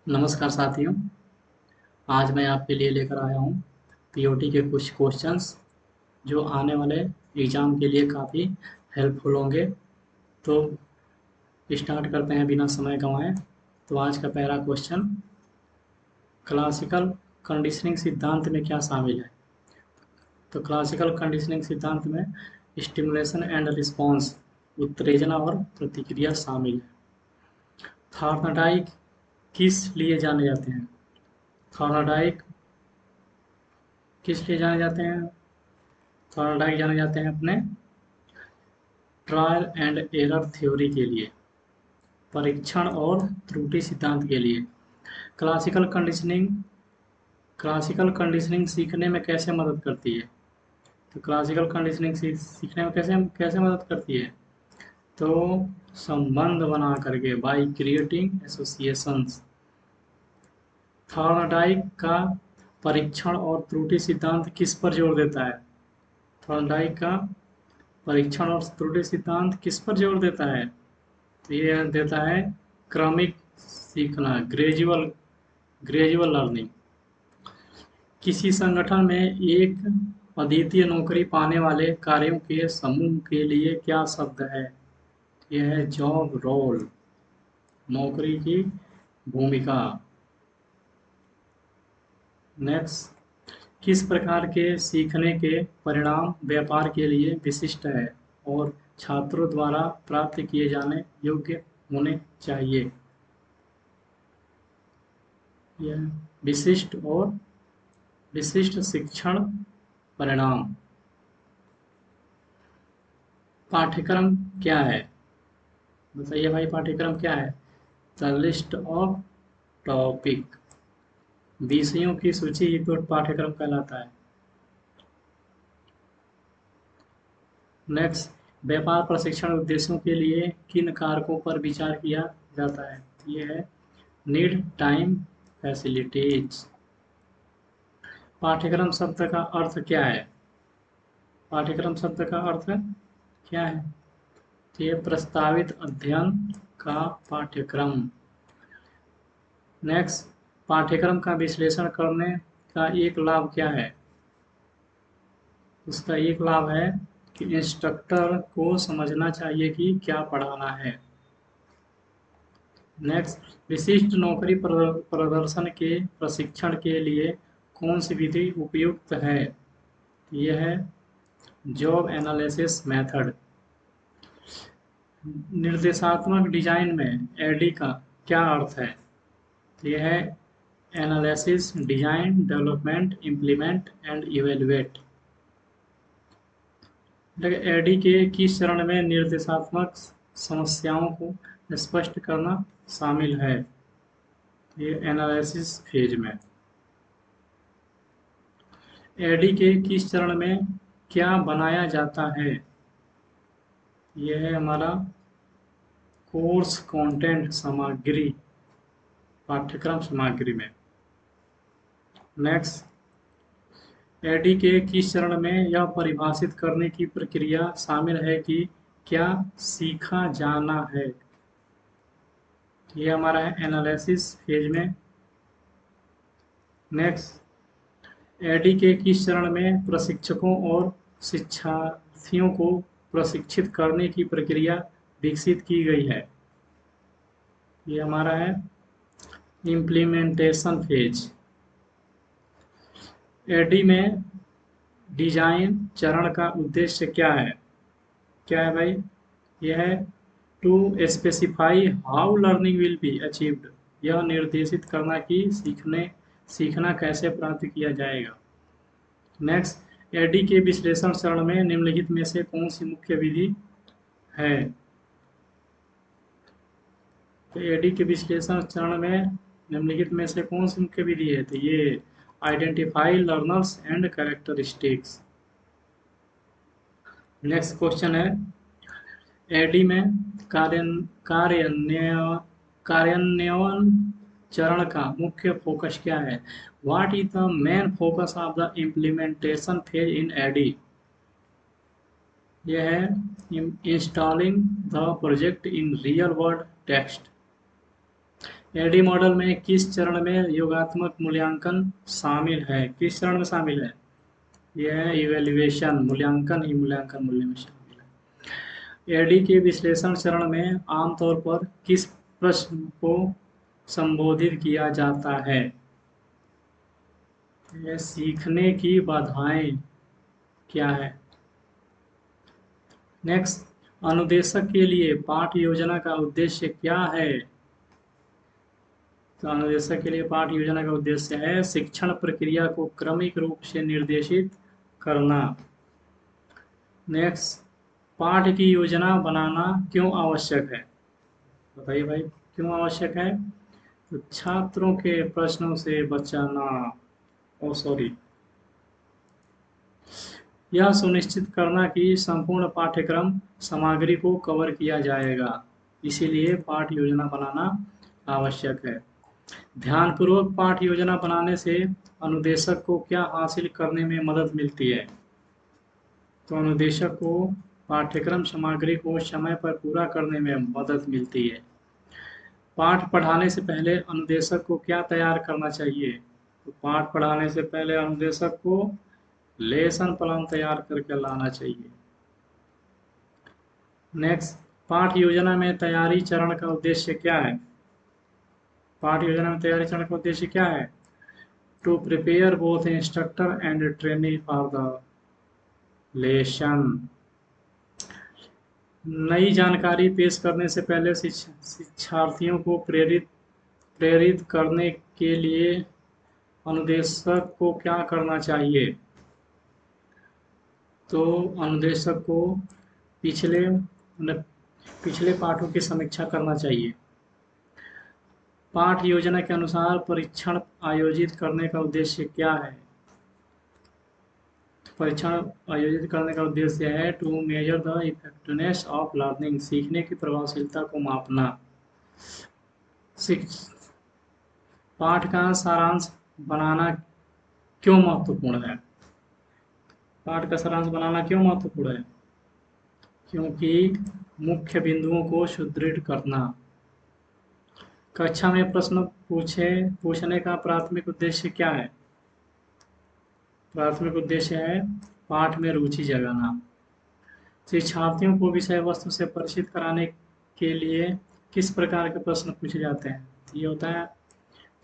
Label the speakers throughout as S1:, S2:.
S1: नमस्कार साथियों। आज मैं आपके लिए लेकर आया हूँ पीओटी के कुछ क्वेश्चंस जो आने वाले एग्ज़ाम के लिए काफ़ी हेल्पफुल होंगे। तो स्टार्ट करते हैं बिना समय गंवाए। तो आज का पहला क्वेश्चन, क्लासिकल कंडीशनिंग सिद्धांत में क्या शामिल है? तो क्लासिकल कंडीशनिंग सिद्धांत में स्टिमुलेशन एंड रिस्पॉन्स, उत्तेजना और प्रतिक्रिया शामिल है। थॉर्नडाइक किस लिए जाने जाते हैं? थॉर्नडाइक किस लिए जाने जाते हैं? थॉर्नडाइक जाने जाते हैं अपने ट्रायल एंड एरर थ्योरी के लिए, परीक्षण और त्रुटि सिद्धांत के लिए। क्लासिकल कंडीशनिंग क्लासिकल कंडीशनिंग सीखने में कैसे मदद करती है? तो क्लासिकल कंडीशनिंग सीखने में कैसे कैसे मदद करती है? तो संबंध बना करके, बाय क्रिएटिंग एसोसिएशंस। थॉर्नडाइक का परीक्षण और त्रुटि सिद्धांत किस पर जोर देता है? थॉर्नडाइक का परीक्षण और त्रुटि सिद्धांत किस पर जोर देता है? तो ये देता है क्रमिक सीखना, ग्रेजुअल ग्रेजुअल लर्निंग। किसी संगठन में एक अद्वितीय नौकरी पाने वाले कार्यों के समूह के लिए क्या शब्द है? यह है जॉब रोल, नौकरी की भूमिका। नेक्स्ट, किस प्रकार के सीखने के परिणाम व्यापार के लिए विशिष्ट है और छात्रों द्वारा प्राप्त किए जाने योग्य होने चाहिए? यह विशिष्ट शिक्षण परिणाम। पाठ्यक्रम क्या है? बताइए भाई, पाठ्यक्रम क्या है? द लिस्ट ऑफ टॉपिक, विषयों की सूची ही तो पाठ्यक्रम कहलाता है। नेक्स्ट, व्यापार प्रशिक्षण उद्देश्यों के लिए किन कारकों पर विचार किया जाता है? ये है नीड, टाइम, फैसिलिटीज। पाठ्यक्रम शब्द का अर्थ क्या है? पाठ्यक्रम शब्द का अर्थ क्या है? तो ये प्रस्तावित अध्ययन का पाठ्यक्रम। नेक्स्ट, पाठ्यक्रम का विश्लेषण करने का एक लाभ क्या है? उसका एक लाभ है कि इंस्ट्रक्टर को समझना चाहिए कि क्या पढ़ाना है। नेक्स्ट, विशिष्ट नौकरी प्रदर्शन के प्रशिक्षण के लिए कौन सी विधि उपयुक्त है? यह है जॉब एनालिसिस मेथड। निर्देशात्मक डिजाइन में एडी का क्या अर्थ है? तो यह है analysis, design, development, implement and evaluate. ADDIE के किस चरण में निर्देशात्मक समस्याओं को स्पष्ट करना शामिल है? ये एनालिसिस फेज में। एडी के किस चरण में क्या बनाया जाता है? यह है हमारा कोर्स कंटेंट, सामग्री, पाठ्यक्रम सामग्री में। नेक्स्ट, एडी के किस चरण में यह परिभाषित करने की प्रक्रिया शामिल है कि क्या सीखा जाना है? ये हमारा है एनालिसिस फेज में। नेक्स्ट, एडी के किस चरण में प्रशिक्षकों और शिक्षार्थियों को प्रशिक्षित करने की प्रक्रिया विकसित की गई है? ये हमारा है इम्प्लीमेंटेशन फेज। एडी में डिजाइन चरण का उद्देश्य क्या है? क्या है भाई? यह है to specify how learning will be achieved, यह निर्देशित करना कि सीखना कैसे प्राप्त किया जाएगा। नेक्स्ट, एडी के विश्लेषण चरण में निम्नलिखित में से कौन सी मुख्य विधि है? तो एडी के विश्लेषण चरण में निम्नलिखित में से कौन सी मुख्य विधि है? तो ये identify learners and characteristics. Next question है, एडी में कार्यान्वयन चरण का मुख्य फोकस क्या है? What is the main focus of the implementation phase in ADDIE? यह है installing the project in real world text. ADDIE model में किस चरण में योगात्मक मूल्यांकन शामिल है? किस चरण में शामिल है? यह है इवेल्युएशन, मूल्यांकन ही मूल्यांकन मूल्य में शामिल है। एडी के विश्लेषण चरण में आमतौर पर किस प्रश्न को संबोधित किया जाता है? यह सीखने की बाधाएं क्या है? नेक्स्ट, अनुदेशक के लिए पाठ योजना का उद्देश्य क्या है? तो अनुदेशक के लिए पाठ योजना का उद्देश्य है शिक्षण प्रक्रिया को क्रमिक रूप से निर्देशित करना। नेक्स्ट, पाठ की योजना बनाना क्यों आवश्यक है? बताइए भाई, क्यों आवश्यक है? तो छात्रों के प्रश्नों से बचाना, ओ सॉरी, यह सुनिश्चित करना कि संपूर्ण पाठ्यक्रम सामग्री को कवर किया जाएगा, इसीलिए पाठ योजना बनाना आवश्यक है। ध्यानपूर्वक पाठ योजना बनाने से अनुदेशक को क्या हासिल करने में मदद मिलती है? तो अनुदेशक को पाठ्यक्रम सामग्री को समय पर पूरा करने में मदद मिलती है। पाठ पढ़ाने से पहले अनुदेशक को क्या तैयार करना चाहिए? तो पाठ पढ़ाने से पहले अनुदेशक को लेसन प्लान तैयार करके लाना चाहिए। नेक्स्ट, पाठ योजना में तैयारी चरण का उद्देश्य क्या है? पाठ योजना में तैयारी चरण का उद्देश्य क्या है? To prepare both instructor and trainee for the lesson. नई जानकारी पेश करने से पहले शिक्षार्थियों को प्रेरित करने के लिए अनुदेशक को क्या करना चाहिए? तो अनुदेशक को पिछले पाठों की समीक्षा करना चाहिए। पाठ योजना के अनुसार परीक्षण आयोजित करने का उद्देश्य क्या है? परीक्षण आयोजित करने का उद्देश्य है to measure the effectiveness of learning, सीखने की प्रभावशीलता को मापना। पाठ का सारांश बनाना क्यों महत्वपूर्ण है? पाठ का सारांश बनाना क्यों महत्वपूर्ण है? क्योंकि मुख्य बिंदुओं को सुदृढ़ करना। कक्षा में प्रश्न पूछने का प्राथमिक उद्देश्य क्या है? प्राथमिक उद्देश्य है पाठ में रुचि जगाना। शिक्षार्थियों को विषय वस्तु से परिचित कराने के लिए किस प्रकार के प्रश्न पूछे जाते हैं? ये होता है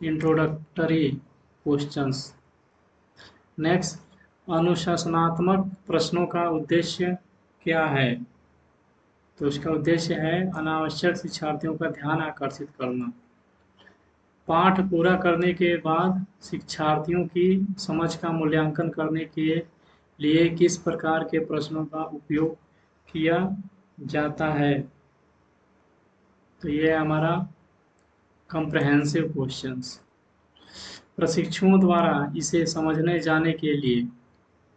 S1: इंट्रोडक्टरी क्वेश्चंस। नेक्स्ट, अनुशासनात्मक प्रश्नों का उद्देश्य क्या है? तो इसका उद्देश्य है अनावश्यक शिक्षार्थियों का ध्यान आकर्षित करना। पाठ पूरा करने के बाद शिक्षार्थियों की समझ का मूल्यांकन करने के लिए किस प्रकार के प्रश्नों का उपयोग किया जाता है? तो ये है हमारा कॉम्प्रहेंसिव क्वेश्चंस। प्रशिक्षुओं द्वारा इसे समझने जाने के लिए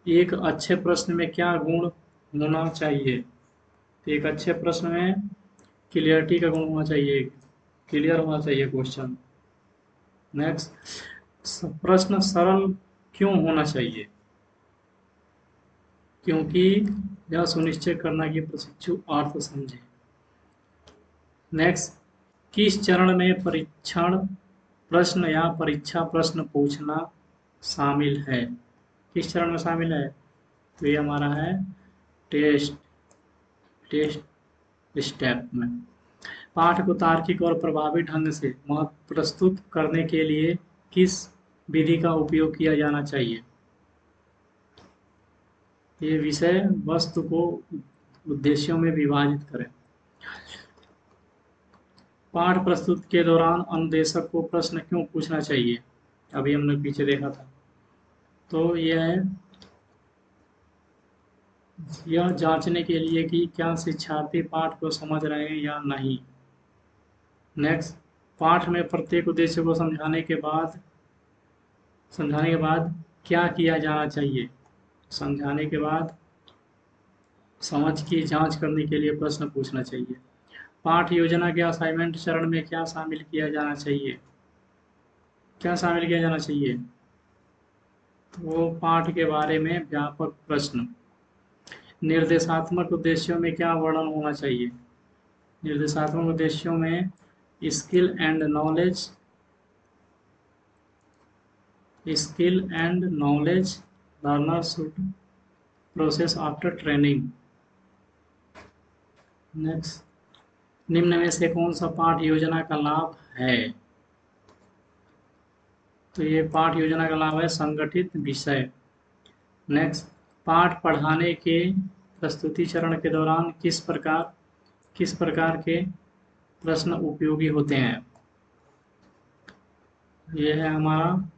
S1: एक अच्छे प्रश्न में क्या गुण होना चाहिए? तो एक अच्छे प्रश्न में क्लियरिटी का गुण होना चाहिए, क्लियर होना चाहिए क्वेश्चन। नेक्स्ट, प्रश्न सरल क्यों होना चाहिए? क्योंकि यह सुनिश्चित करना कि प्रशिक्षु अर्थ समझे। नेक्स्ट, किस चरण में परीक्षण प्रश्न या परीक्षा प्रश्न पूछना शामिल है? किस चरण में शामिल है? तो ये हमारा है टेस्ट स्टेप में। पाठ को तार्किक और प्रभावी ढंग से प्रस्तुत करने के लिए किस विधि का उपयोग किया जाना चाहिए? ये विषय वस्तु को उद्देश्यों में विभाजित करें। पाठ प्रस्तुत के दौरान अनुदेशक को प्रश्न क्यों पूछना चाहिए? अभी हमने पीछे देखा था। तो यह जांचने के लिए कि क्या शिक्षार्थी पाठ को समझ रहे हैं या नहीं। नेक्स्ट, पाठ में प्रत्येक उद्देश्य को समझाने के बाद क्या किया जाना चाहिए? समझाने के बाद समझ की जांच करने के लिए प्रश्न पूछना चाहिए। पाठ योजना के असाइनमेंट चरण में क्या शामिल किया जाना चाहिए? क्या शामिल किया जाना चाहिए? तो पाठ के बारे में व्यापक प्रश्न। निर्देशात्मक उद्देश्यों में क्या वर्णन होना चाहिए? निर्देशात्मक उद्देश्यों में skill and knowledge learner should process after training. Next, निम्न में से कौन सा पाठ योजना का लाभ है? तो ये पाठ योजना का लाभ है संगठित विषय। नेक्स्ट, पाठ पढ़ाने के प्रस्तुतिकरण के दौरान किस प्रकार के प्रश्न उपयोगी होते हैं? यह है हमारा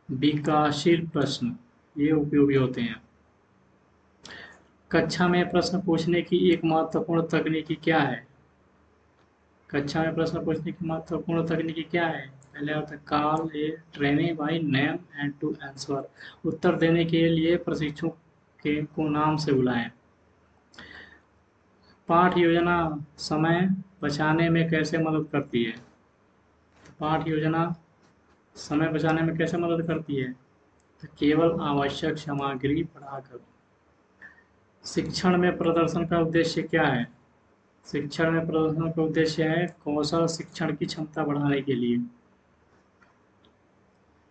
S1: विकासशील प्रश्न, ये उपयोगी होते हैं। कक्षा में प्रश्न पूछने की एक महत्वपूर्ण तकनीकी क्या है? कक्षा में प्रश्न पूछने की महत्वपूर्ण तकनीकी क्या है? पहले आता है call a trainee by name and to answer. उत्तर देने के लिए प्रशिक्षु के को नाम से बुलाएं। पाठ योजना समय बचाने में कैसे मदद करती है? पाठ योजना समय बचाने में कैसे मदद करती है? तो केवल आवश्यक सामग्री पढ़ाकर। शिक्षण में प्रदर्शन का उद्देश्य क्या है? शिक्षण में प्रदर्शन का उद्देश्य है कौशल शिक्षण की क्षमता बढ़ाने के लिए।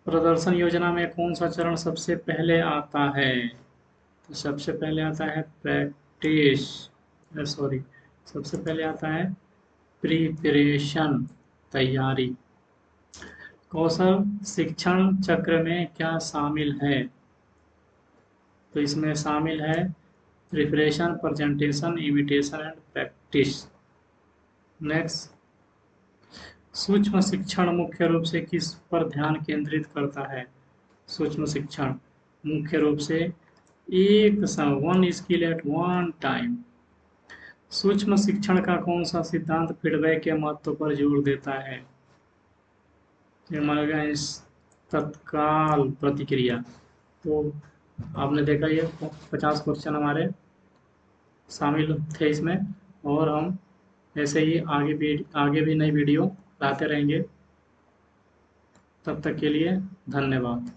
S1: प्रदर्शन योजना में कौन सा चरण सबसे पहले आता है? तो सबसे पहले आता है सबसे पहले आता है प्रिपरेशन, तैयारी। कौशल शिक्षण चक्र में क्या शामिल है? तो इसमें शामिल है preparation, presentation, imitation and practice. Next, सूक्ष्म शिक्षण मुख्य रूप से किस पर ध्यान केंद्रित करता है? सूक्ष्म शिक्षण मुख्य रूप से एक समय, one skill eight one time. सूक्ष्म शिक्षण का कौन सा सिद्धांत फीडबैक के महत्व पर जोर देता है? ये हमारा गया इस तत्काल प्रतिक्रिया। तो आपने देखा ये 50 क्वेश्चन हमारे शामिल थे इसमें, और हम ऐसे ही आगे भी नई वीडियो लाते रहेंगे। तब तक के लिए धन्यवाद।